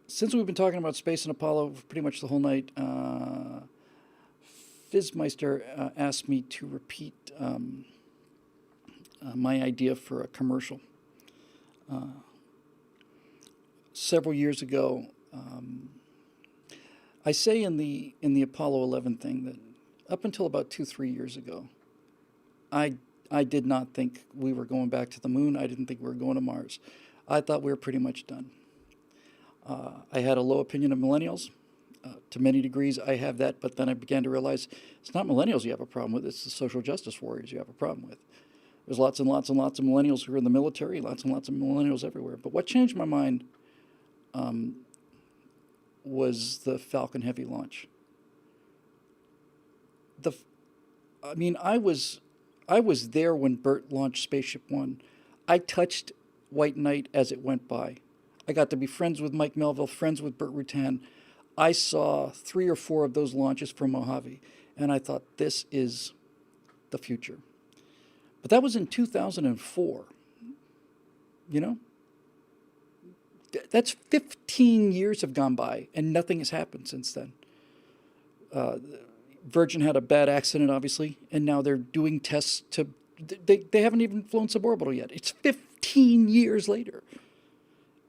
Since we've been talking about space and Apollo pretty much the whole night, Fizzmeister asked me to repeat my idea for a commercial. Several years ago, I say in the Apollo 11 thing that up until about 2 3 years ago, I I did not think we were going back to the moon. I didn't think we were going to Mars. I thought we were pretty much done. I had a low opinion of millennials. To many degrees, I have that, but then I began to realize it's not millennials you have a problem with, it's the social justice warriors you have a problem with. There's lots and lots and lots of millennials who are in the military, lots and lots of millennials everywhere. But what changed my mind was the Falcon Heavy launch. The, I mean, I was there when Burt launched Spaceship One. I touched White Knight as it went by. I got to be friends with Mike Melville, friends with Burt Rutan. I saw 3 or 4 of those launches from Mojave, and I thought, this is the future. But that was in 2004. You know? That's 15 years have gone by, and nothing has happened since then. Virgin had a bad accident, obviously, and now they're doing tests to. They haven't even flown suborbital yet. It's 15 years later.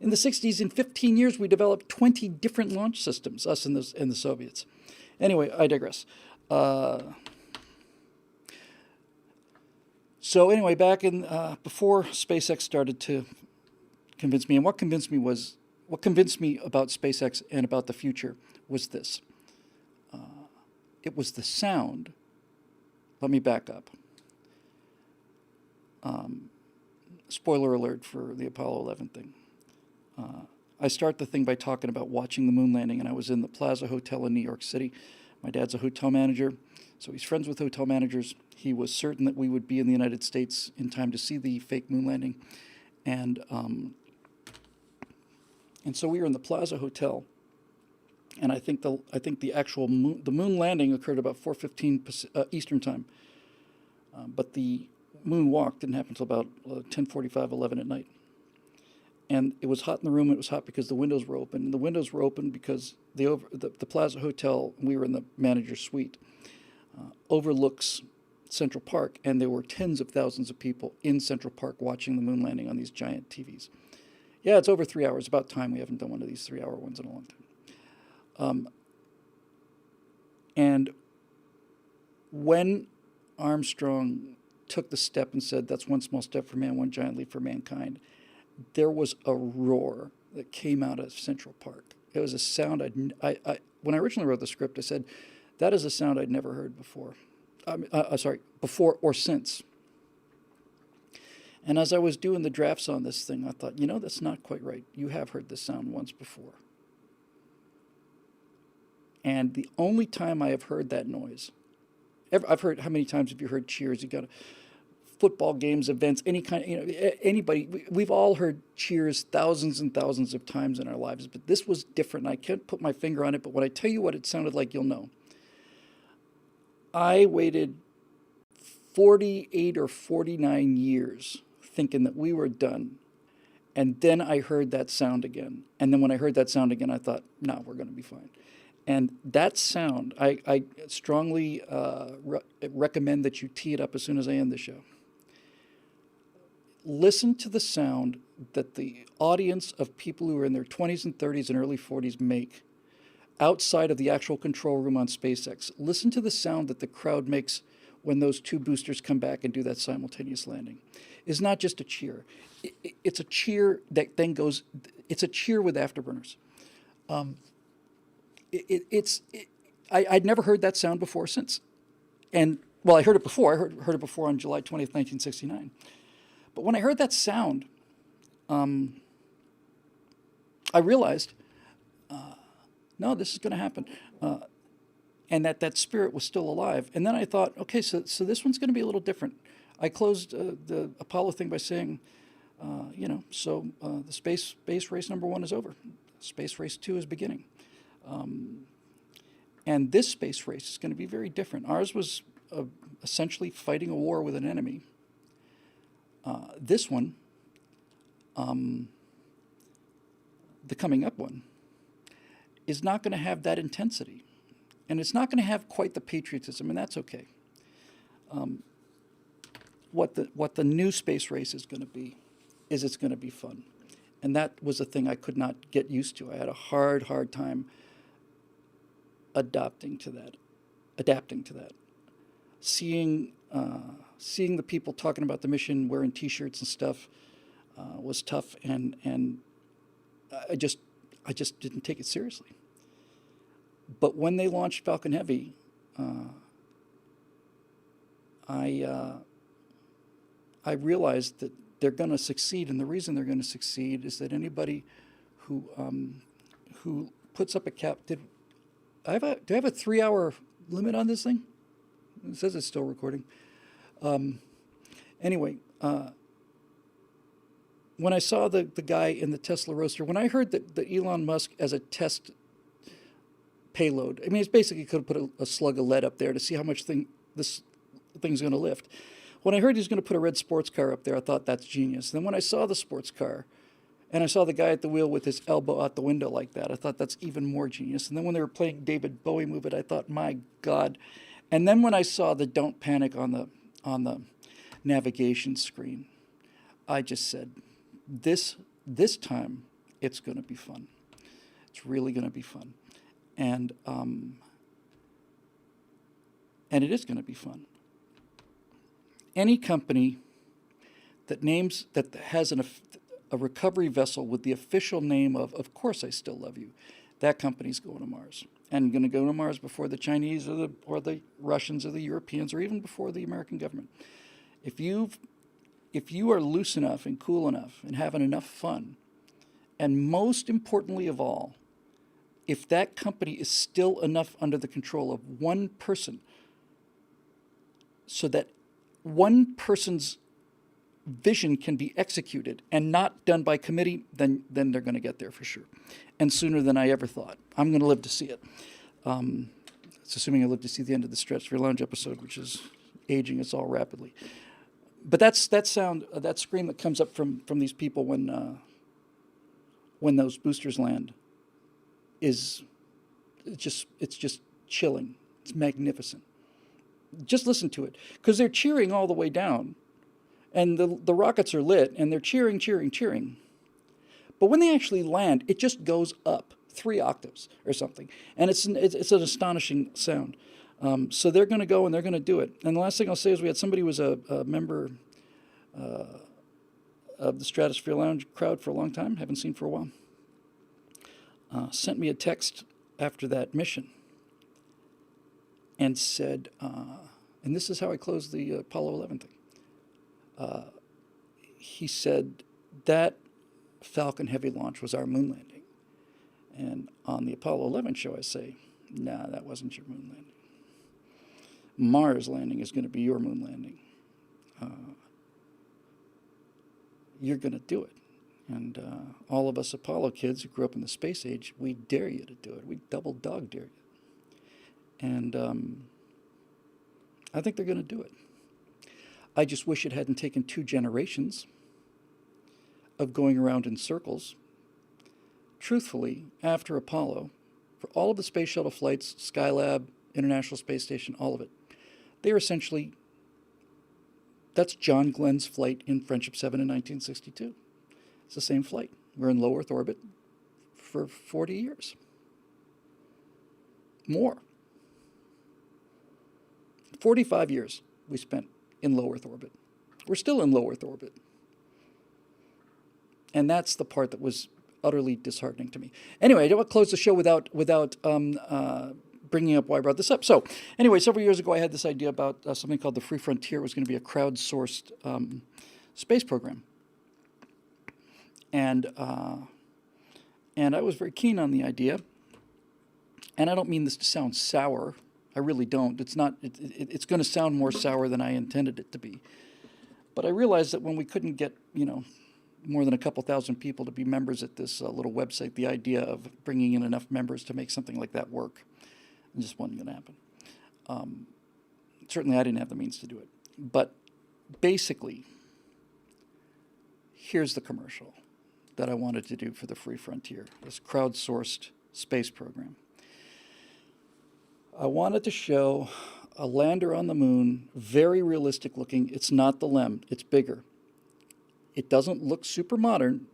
In the 60s, in 15 years, we developed 20 different launch systems, us and the Soviets. Anyway, I digress. So anyway, back in before SpaceX started to convince me, and what convinced me about SpaceX and about the future was this. It was the sound. Let me back up. Spoiler alert for the Apollo 11 thing. I start the thing by talking about watching the moon landing, and I was in the Plaza Hotel in New York City. My dad's a hotel manager, so he's friends with hotel managers. He was certain that we would be in the United States in time to see the fake moon landing, and so we were in the Plaza Hotel, and I think the actual moon landing occurred about 4:15 Eastern time, but the moon walk didn't happen until about 10:45, 11 at night. And it was hot in the room. It was hot because the windows were open. And the windows were open because the Plaza Hotel, we were in the manager's suite, overlooks Central Park. And there were tens of thousands of people in Central Park watching the moon landing on these giant TVs. Yeah, it's over 3 hours. About time we haven't done one of these 3-hour ones in a long time. And when Armstrong took the step and said, "That's one small step for man, one giant leap for mankind," there was a roar that came out of Central Park. It was a sound when I originally wrote the script, I said, that is a sound I'd never heard before. Before or since. And as I was doing the drafts on this thing, I thought, that's not quite right. You have heard this sound once before. And the only time I have heard that noise, I've heard, how many times have you heard cheers? You got to, football games, events, any kind, anybody. We've all heard cheers thousands and thousands of times in our lives, but this was different. I can't put my finger on it, but when I tell you what it sounded like, you'll know. I waited 48 or 49 years thinking that we were done, and then I heard that sound again. And then when I heard that sound again, I thought, no, we're going to be fine. And that sound, I strongly recommend that you tee it up as soon as I end the show. Listen to the sound that the audience of people who are in their 20s and 30s and early 40s make outside of the actual control room on SpaceX. Listen to the sound that the crowd makes when those 2 boosters come back and do that simultaneous landing. It's not just a cheer. It's a cheer that then goes, it's a cheer with afterburners. I'd never heard that sound before since. And, well, I heard it before. I heard it before on July 20th, 1969. But when I heard that sound, I realized, no, this is going to happen. And that spirit was still alive. And then I thought, okay, so this one's going to be a little different. I closed the Apollo thing by saying, the space race number 1 is over. Space race 2 is beginning. And this space race is going to be very different. Ours was essentially fighting a war with an enemy. This one, the coming up one is not going to have that intensity. And it's not going to have quite the patriotism, and that's okay. What the new space race is going to be is it's going to be fun. And that was a thing I could not get used to. I had a hard time adapting to that. Seeing the people talking about the mission, wearing T-shirts and stuff, was tough, and I just didn't take it seriously. But when they launched Falcon Heavy, I realized that they're going to succeed, and the reason they're going to succeed is that anybody who puts up a cap. Do I have a 3-hour limit on this thing? It says it's still recording. Anyway, when I saw the guy in the Tesla Roadster, when I heard that Elon Musk as a test payload, I mean, it's basically could have put a slug of lead up there to see how much this thing's going to lift. When I heard he was going to put a red sports car up there, I thought that's genius. Then when I saw the sports car, and I saw the guy at the wheel with his elbow out the window like that, I thought that's even more genius. And then when they were playing David Bowie Move It, I thought, my God. And then when I saw the Don't Panic on the navigation screen, I just said, this time it's going to be fun. It's really going to be fun, and it is going to be fun. Any company that has a recovery vessel with the official name of course I still love you, that company's going to Mars, and going to go to Mars before the Chinese or the Russians or the Europeans or even before the American government. If you are loose enough and cool enough and having enough fun, and most importantly of all, if that company is still enough under the control of one person so that one person's vision can be executed and not done by committee, then they're going to get there for sure, and sooner than I ever thought. I'm going to live to see it. It's assuming I live to see the end of the Stratosphere Lounge episode, which is aging us all rapidly. But that sound, that scream that comes up from these people when those boosters land, it's just chilling. It's magnificent. Just listen to it, because they're cheering all the way down, and the rockets are lit, and they're cheering. But when they actually land, it just goes up 3 octaves or something, and it's an astonishing sound. So they're going to go and they're going to do it. And the last thing I'll say is we had somebody who was a member of the Stratosphere Lounge crowd for a long time, haven't seen for a while, sent me a text after that mission and said, and this is how I closed the Apollo 11 thing. He said, that Falcon Heavy launch was our moon landing. And on the Apollo 11 show, I say, nah, that wasn't your moon landing. Mars landing is going to be your moon landing. You're going to do it. And all of us Apollo kids who grew up in the space age, we dare you to do it. We double dog dare you. And I think they're going to do it. I just wish it hadn't taken 2 generations of going around in circles. Truthfully, after Apollo, for all of the space shuttle flights, Skylab, International Space Station, all of it, they were essentially, that's John Glenn's flight in Friendship 7 in 1962. It's the same flight. We're in low Earth orbit for 40 years. More. 45 years we spent in low Earth orbit. We're still in low Earth orbit. And that's the part that was utterly disheartening to me. Anyway, I don't want to close the show without bringing up why I brought this up. So, anyway, several years ago, I had this idea about something called the Free Frontier. It was going to be a crowdsourced space program, and I was very keen on the idea. And I don't mean this to sound sour. I really don't. It's not. It's going to sound more sour than I intended it to be. But I realized that when we couldn't get, more than a couple thousand people to be members at this little website, the idea of bringing in enough members to make something like that work just wasn't going to happen. Certainly I didn't have the means to do it. But basically, here's the commercial. that I wanted to do for the Free Frontier, this crowdsourced space program. I wanted to show a lander on the moon, very realistic looking. It's not the LEM, it's bigger. It doesn't look super modern,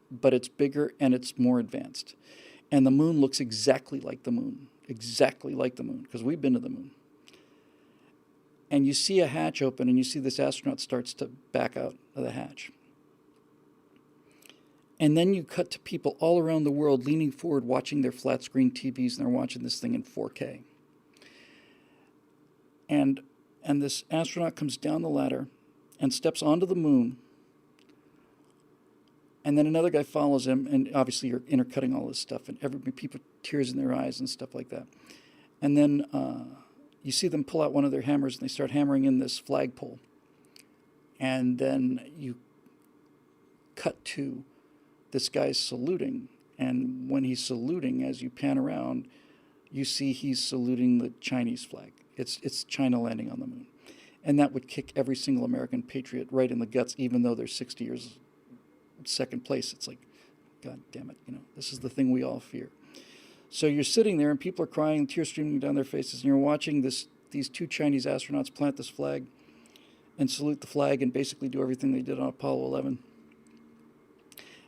but it's bigger and it's more advanced. And the moon looks exactly like the moon, because we've been to the moon. And you see a hatch open, and you see this astronaut starts to back out of the hatch. And then you cut to people all around the world leaning forward, watching their flat screen TVs, and they're watching this thing in 4K. And this astronaut comes down the ladder and steps onto the moon. And then another guy follows him, and obviously you're intercutting all this stuff, and people tears in their eyes and stuff like that. And then you see them pull out one of their hammers, and they start hammering in this flagpole. And then you cut to this guy's saluting, and when he's saluting, as you pan around, you see he's saluting the Chinese flag. It's China landing on the moon. And that would kick every single American patriot right in the guts, even though they're 60 years second place. It's like, God damn it, this is the thing we all fear. So you're sitting there, and people are crying, tears streaming down their faces, and you're watching these two Chinese astronauts plant this flag and salute the flag and basically do everything they did on Apollo 11.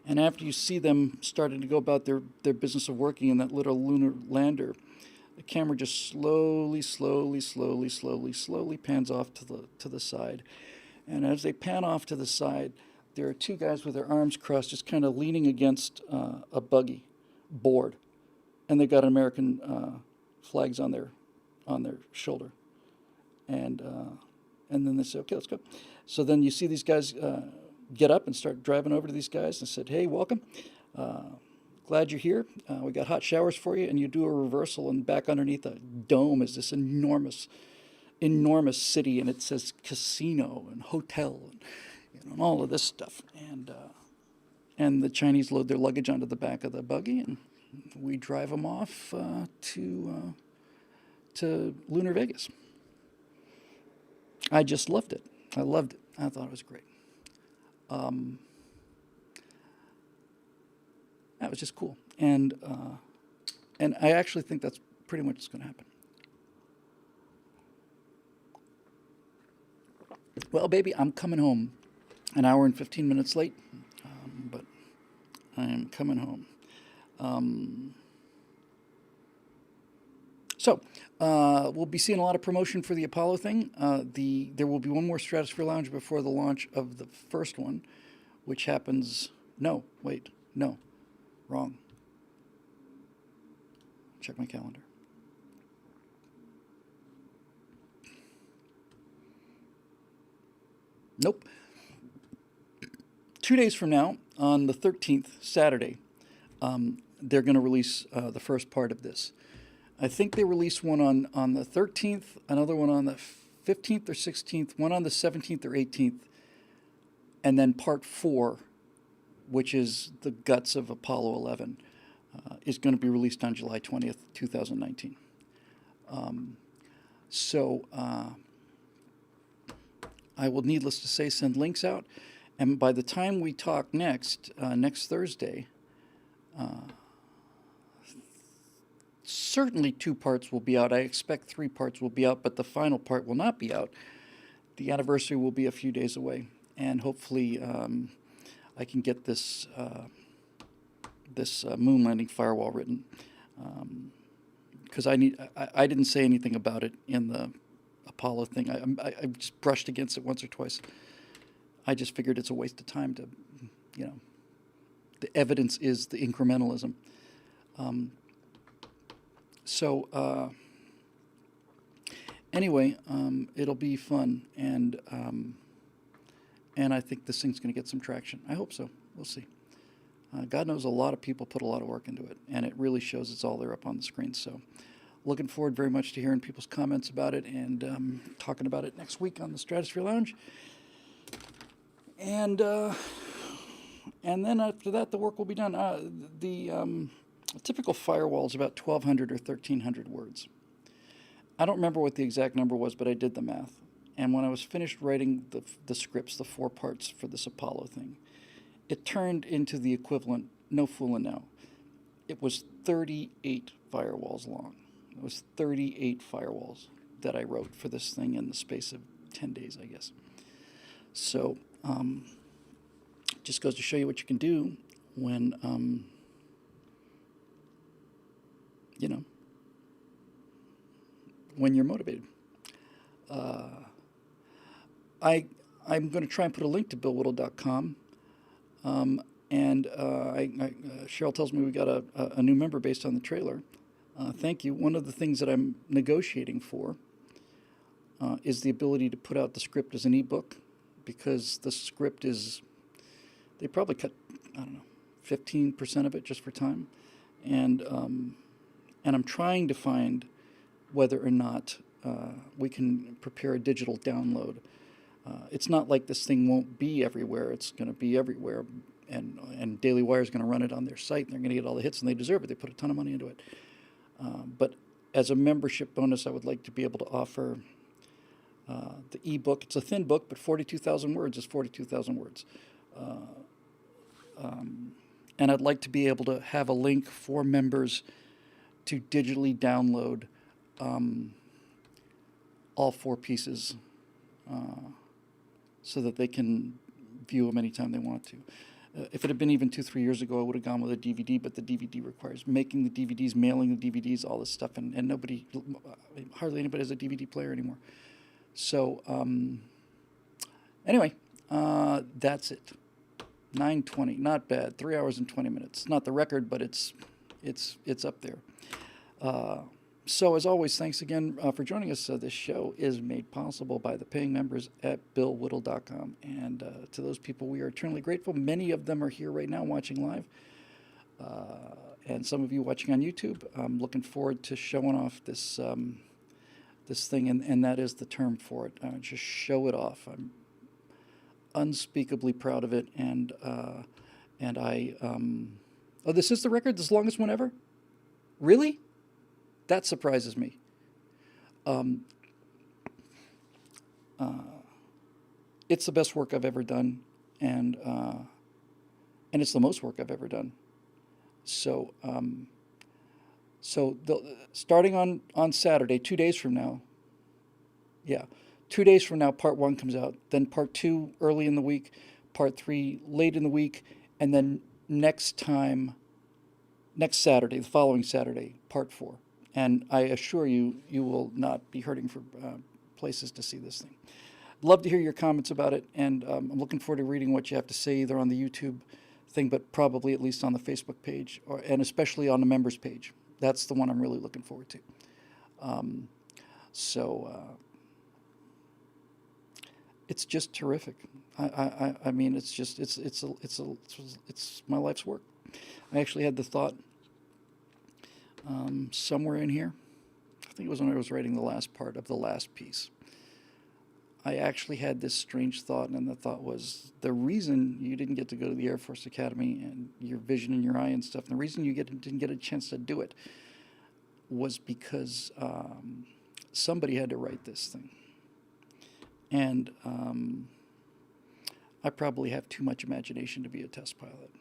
And after you see them starting to go about their business of working in that little lunar lander, the camera just slowly pans off to the side. And as they pan off to the side, there are two guys with their arms crossed, just kind of leaning against a buggy board, and they've got American flags on their shoulder. And then they say, "Okay, let's go." So then you see these guys get up and start driving over to these guys and said, "Hey, welcome. Glad you're here. We got hot showers for you." And you do a reversal, and back underneath the dome is this enormous city, and it says casino and hotel and all of this stuff. And the Chinese load their luggage onto the back of the buggy, and we drive them off to Lunar Vegas. I just loved it. I loved it. I thought it was great. That was just cool. And I actually think that's pretty much what's going to happen. Well, baby, I'm coming home. An hour and 15 minutes late, but I am coming home. So we'll be seeing a lot of promotion for the Apollo thing. There will be one more Stratosphere Lounge before the launch of the first one, which happens... No, wrong. Check my calendar. Nope. 2 days from now, on the 13th, Saturday, they're going to release the first part of this. I think they release one on the 13th, another one on the 15th or 16th, one on the 17th or 18th, and then part 4, which is the guts of Apollo 11, is going to be released on July 20th, 2019. So I will, needless to say, send links out. And by the time we talk next Thursday, certainly 2 parts will be out. I expect 3 parts will be out, but the final part will not be out. The anniversary will be a few days away, and hopefully I can get this moon landing firewall written, because I didn't say anything about it in the Apollo thing. I just brushed against it once or twice. I just figured it's a waste of time to, the evidence is the incrementalism. Anyway, it'll be fun, and I think this thing's going to get some traction. I hope so. We'll see. God knows a lot of people put a lot of work into it, and it really shows it's all there up on the screen. So looking forward very much to hearing people's comments about it and talking about it next week on the Stratosphere Lounge. And then after that, the work will be done. The typical firewall is about 1,200 or 1,300 words. I don't remember what the exact number was, but I did the math. And when I was finished writing the scripts, the 4 parts for this Apollo thing, it turned into the equivalent, no fooling now. It was 38 firewalls long. It was 38 firewalls that I wrote for this thing in the space of 10 days, I guess. So, just goes to show you what you can do when, you know, when you're motivated. I'm going to try and put a link to billwhittle.com. Cheryl tells me we got a new member based on the trailer. Thank you. One of the things that I'm negotiating for is the ability to put out the script as an ebook, because the script is, they probably cut, I don't know, 15% of it just for time. And I'm trying to find whether or not we can prepare a digital download. It's not like this thing won't be everywhere. It's going to be everywhere. And Daily Wire is going to run it on their site, and they're going to get all the hits, and they deserve it. They put a ton of money into it. But as a membership bonus, I would like to be able to offer the ebook. It's a thin book, but 42,000 words is 42,000 words. And I'd like to be able to have a link for members to digitally download all 4 pieces so that they can view them anytime they want to. If it had been even 2-3 years ago, I would have gone with a DVD, but the DVD requires making the DVDs, mailing the DVDs, all this stuff, and nobody, hardly anybody has a DVD player anymore. So, anyway, that's it. 9:20, not bad. 3 hours and 20 minutes. Not the record, but it's up there. So as always, thanks again for joining us. This show is made possible by the paying members at billwhittle.com. And to those people, we are eternally grateful. Many of them are here right now watching live. And some of you watching on YouTube. I'm looking forward to showing off this this thing, and that is the term for it. Just show it off. I'm unspeakably proud of it, and I oh, this is the record, this longest one ever? Really? That surprises me. It's the best work I've ever done, and it's the most work I've ever done. So starting on Saturday, 2 days from now, 2 days from now, part 1 comes out. Then part 2 early in the week, part 3 late in the week, and then next Saturday, the following Saturday, part 4. And I assure you, you will not be hurting for places to see this thing. Love to hear your comments about it, and I'm looking forward to reading what you have to say, either on the YouTube thing, but probably at least on the Facebook page, and especially on the members page. That's the one I'm really looking forward to. It's just terrific. I mean, it's my life's work. I actually had the thought somewhere in here. I think it was when I was writing the last part of the last piece. I actually had this strange thought, and the thought was, the reason you didn't get to go to the Air Force Academy and your vision in your eye and stuff, and the reason you didn't get a chance to do it was because somebody had to write this thing. And I probably have too much imagination to be a test pilot.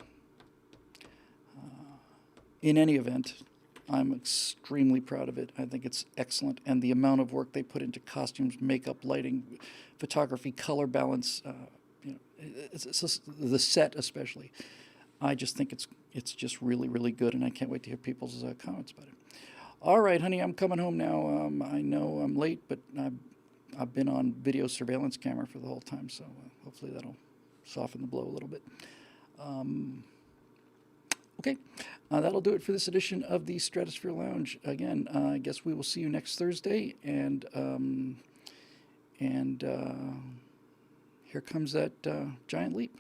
In any event, I'm extremely proud of it. I think it's excellent. And the amount of work they put into costumes, makeup, lighting, photography, color balance, it's just, the set especially. I just think it's just really, really good, and I can't wait to hear people's comments about it. All right, honey, I'm coming home now. I know I'm late, but I've been on video surveillance camera for the whole time, so hopefully that'll soften the blow a little bit. Okay, that'll do it for this edition of the Stratosphere Lounge. Again, I guess we will see you next Thursday, and here comes that giant leap.